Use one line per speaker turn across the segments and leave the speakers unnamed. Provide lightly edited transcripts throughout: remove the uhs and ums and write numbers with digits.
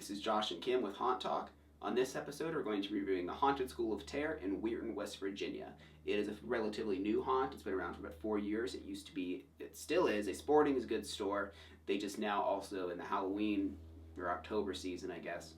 This is Josh and Kim with Haunt Talk. On this episode, we're going to be reviewing the Haunted School of Terror in Weirton, West Virginia. It is a relatively new haunt. It's been around for about 4 years. It still is, a sporting goods store. They just now also, in the Halloween or October season, I guess,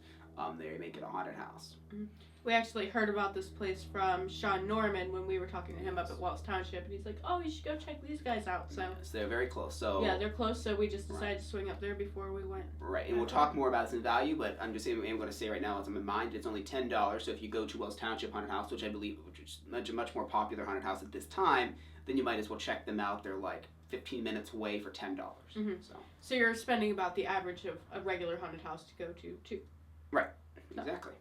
they make it a haunted house.
Mm-hmm. We actually heard about this place from Sean Norman when we were talking to him up at Wells Township, and he's like, "Oh, you should go check these guys out." So
yes, they're very close. So
yeah, they're close. So we just decided to swing up there before we went.
Right, and we'll talk more about its value, but I'm just saying, I'm going to say right now, as I'm in mind, it's only $10. So if you go to Wells Township Haunted House, which I believe is a much more popular haunted house at this time, then you might as well check them out. They're like 15 minutes away for $10.
Mm-hmm. So you're spending about the average of a regular haunted house to go to, too.
Right, exactly.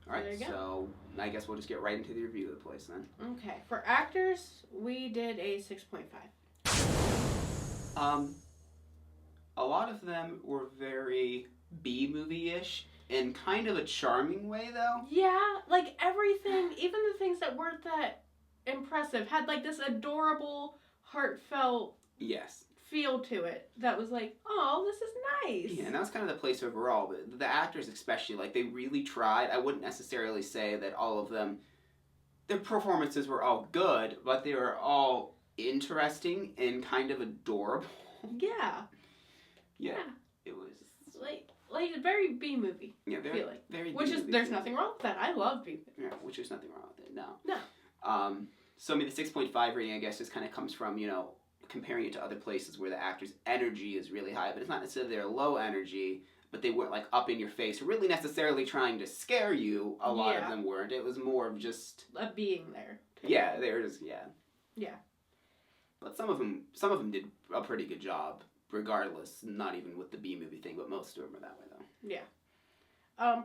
All right,
so
so I guess we'll just get right into the review of the place then.
Okay, for actors, we did a 6.5.
A lot of them were very B-movie-ish in kind of a charming way, though.
Yeah, like everything, even the things that weren't that impressive, had like this adorable, heartfelt feel to it that was like, oh, this is nice.
Yeah, and that was kind of the place overall. But the actors especially, like, they really tried. I wouldn't necessarily say that all of them, their performances were all good, but they were all interesting and kind of adorable.
Yeah.
Yeah. It was
like a very B-movie
feeling. Very
which is, there's nothing wrong with that. I love B-movies.
Yeah, which is nothing wrong with it, no.
No.
So, I mean, the 6.5 rating, I guess, just kind of comes from, comparing it to other places where the actor's energy is really high, but it's not necessarily their low energy, but they weren't, like, up in your face, really necessarily trying to scare you. A lot of them weren't. It was more of just
a being there.
Yeah, they were just,
Yeah.
But some of them did a pretty good job, regardless, not even with the B-movie thing, but most of them were that way, though.
Yeah.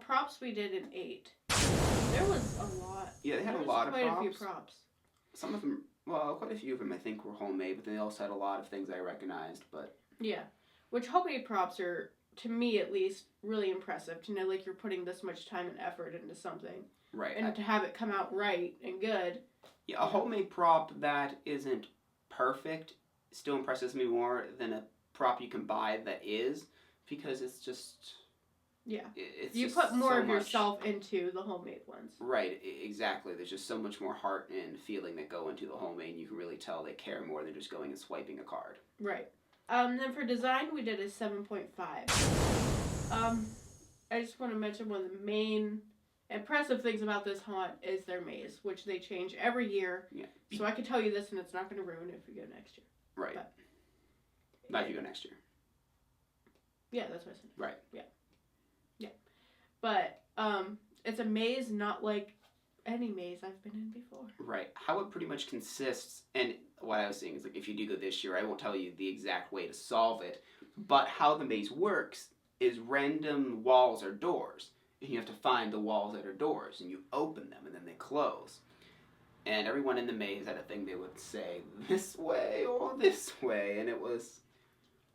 Props we did an 8. There was a lot.
Yeah, they had a lot of props.
Quite a few props.
Some of them, well, quite a few of them I think were homemade, but they also had a lot of things I recognized, but...
Yeah. Which homemade props are, to me at least, really impressive. To know, like, you're putting this much time and effort into something.
Right.
And to have it come out right and good.
Yeah, a homemade prop that isn't perfect still impresses me more than a prop you can buy that is, because it's just...
Yeah.
It's
you
just
put more
so
of
much...
yourself into the homemade ones.
Right, exactly. There's just so much more heart and feeling that go into the homemade, and you can really tell they care more than just going and swiping a card.
Right. Then for design, we did a 7.5. I just want to mention one of the main impressive things about this haunt is their maze, which they change every year.
Yeah.
So I can tell you this, and it's not going to ruin it if you go next year.
Right.
But,
not if you go next year.
Yeah, that's what I said.
Right.
Yeah. Yeah. But it's a maze not like any maze I've been in before.
Right. How it pretty much consists, and what I was saying is, like, if you do go this year, I won't tell you the exact way to solve it, but how the maze works is random walls or doors. And you have to find the walls that are doors, and you open them, and then they close. And everyone in the maze had a thing they would say, this way or this way, and it was...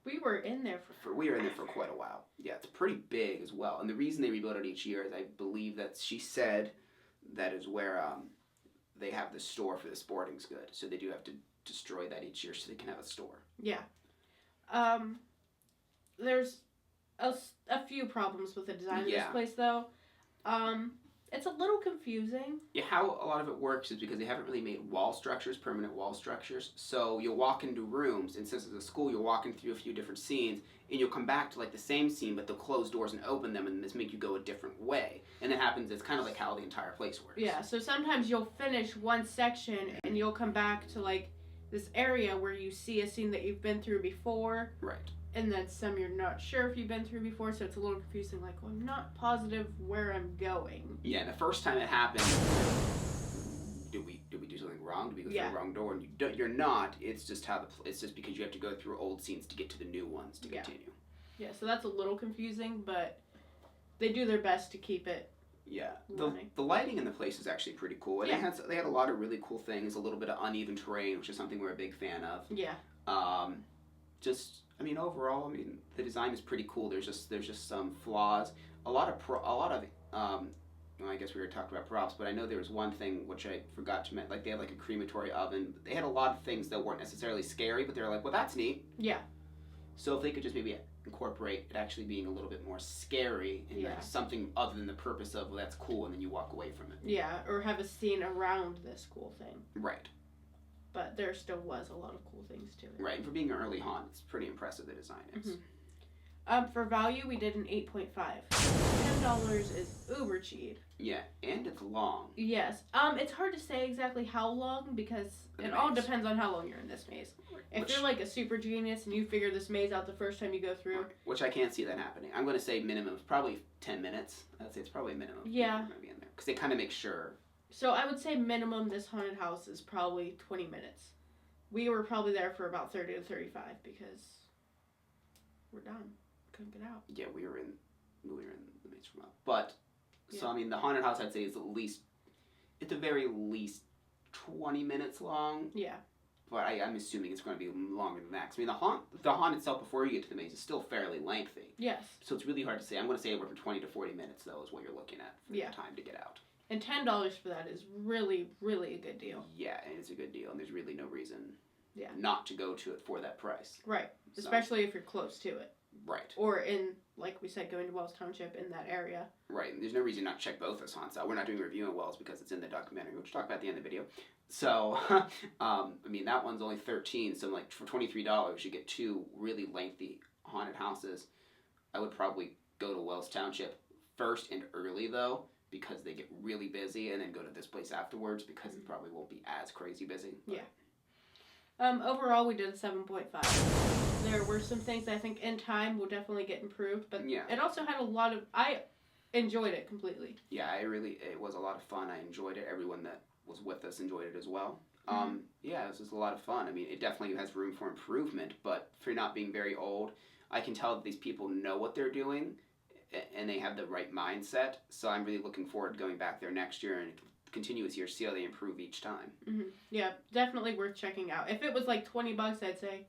We were in there
we were in there for quite a while. Yeah, it's pretty big as well. And the reason they rebuild it each year is, I believe that she said that is where they have the store for the sporting goods. So they do have to destroy that each year so they can have a store.
Yeah. There's a few problems with the design of this place, though. It's a little confusing.
Yeah, how a lot of it works is because they haven't really made permanent wall structures. So you'll walk into rooms, and since it's a school, you're walking through a few different scenes, and you'll come back to, like, the same scene, but they'll close doors and open them, and this make you go a different way. And it happens, it's kind of like how the entire place works.
Yeah, so sometimes you'll finish one section, and you'll come back to, like, this area where you see a scene that you've been through before.
Right.
And then some you're not sure if you've been through before, so it's a little confusing, like, well, I'm not positive where I'm going.
Yeah, and the first time it happened, did we do something wrong? Did we go through the wrong door? And you're not. It's just it's just because you have to go through old scenes to get to the new ones to continue.
Yeah, so that's a little confusing, but they do their best to keep it.
Yeah, the lighting in the place is actually pretty cool. And they had a lot of really cool things, a little bit of uneven terrain, which is something we're a big fan of.
Yeah.
Overall, the design is pretty cool. There's just some flaws. I guess we were talking about props, but I know there was one thing which I forgot to mention. Like, they have, like, a crematory oven. They had a lot of things that weren't necessarily scary, but they were like, well, that's neat.
Yeah.
So if they could just maybe incorporate it actually being a little bit more scary and like something other than the purpose of, well, that's cool, and then you walk away from it.
Yeah, or have a scene around this cool thing.
Right.
But there still was a lot of cool things to it.
Right, and for being an early haunt, it's pretty impressive, the design is.
For value, we did an 8.5. $10 is uber cheap.
Yeah, and it's long.
Yes. It's hard to say exactly how long because it all depends on how long you're in this maze. If you're like a super genius and you figure this maze out the first time you go through.
Which I can't see that happening. I'm going to say minimum, probably 10 minutes. I'd say it's probably minimum.
Yeah.
Going to be in there. Because they kind of make sure.
So I would say minimum this haunted house is probably 20 minutes. We were probably there for about 30 to 35 because we're done. Couldn't get out.
Yeah, we were in the maze from up. But, so I mean, the haunted house I'd say is at the very least 20 minutes long.
Yeah.
But I'm assuming it's going to be longer than that. 'Cause, I mean, the haunt itself before you get to the maze is still fairly lengthy.
Yes.
So it's really hard to say. I'm going to say anywhere from 20 to 40 minutes, though, is what you're looking at for the time to get out.
And $10 for that is really, really a good deal.
Yeah, and it's a good deal, and there's really no reason not to go to it for that price.
Right. So. Especially if you're close to it.
Right.
Or in, like we said, going to Wells Township in that area.
Right. And there's no reason not to check both those haunts out. We're not doing a review on Wells because it's in the documentary, which we'll talk about at the end of the video. So, I mean, that one's only $13. So, like, for $23, you get two really lengthy haunted houses. I would probably go to Wells Township first and early, though, because they get really busy, and then go to this place afterwards because it probably won't be as crazy busy. But.
Yeah. Overall, we did a 7.5. There were some things I think in time will definitely get improved, but it also had a lot of... I enjoyed it completely.
Yeah, it was a lot of fun. I enjoyed it. Everyone that was with us enjoyed it as well. Yeah, it was just a lot of fun. I mean, it definitely has room for improvement, but for not being very old, I can tell that these people know what they're doing, and they have the right mindset, so I'm really looking forward to going back there next year and continuous years, see how they improve each time.
Yeah, definitely worth checking out. If it was like $20, I'd say,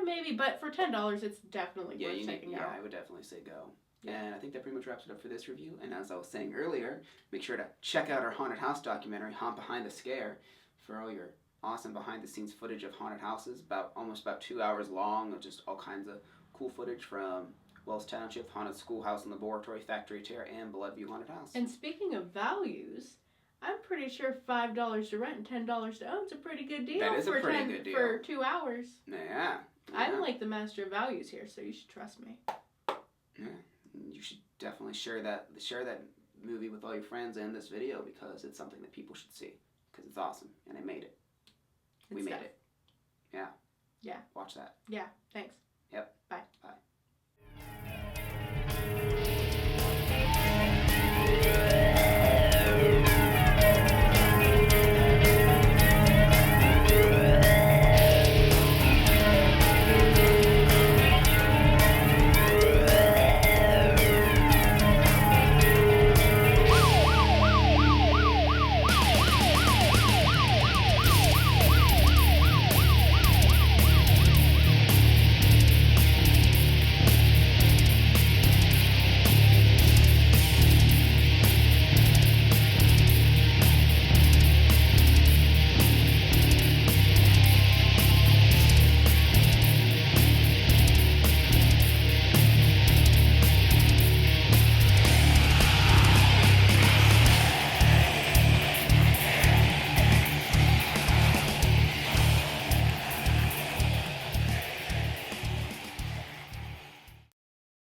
maybe, but for $10, it's definitely worth checking out.
Yeah, I would definitely say go. Yeah. And I think that pretty much wraps it up for this review. And as I was saying earlier, make sure to check out our haunted house documentary, Haunt Behind the Scare, for all your awesome behind-the-scenes footage of haunted houses. Almost about 2 hours long of just all kinds of cool footage from Wells Township, Haunted Schoolhouse and Laboratory, Factory Tear, and Bloodview Haunted House.
And speaking of values, I'm pretty sure $5 to rent and $10 to own is a pretty good deal.
That is a pretty good deal.
For 2 hours.
Yeah.
I'm like the master of values here, so you should trust me.
Yeah. You should definitely share that movie with all your friends and this video because it's something that people should see because it's awesome and I made it. We made it. Yeah.
Yeah.
Watch that.
Yeah. Thanks.
Yep.
Bye.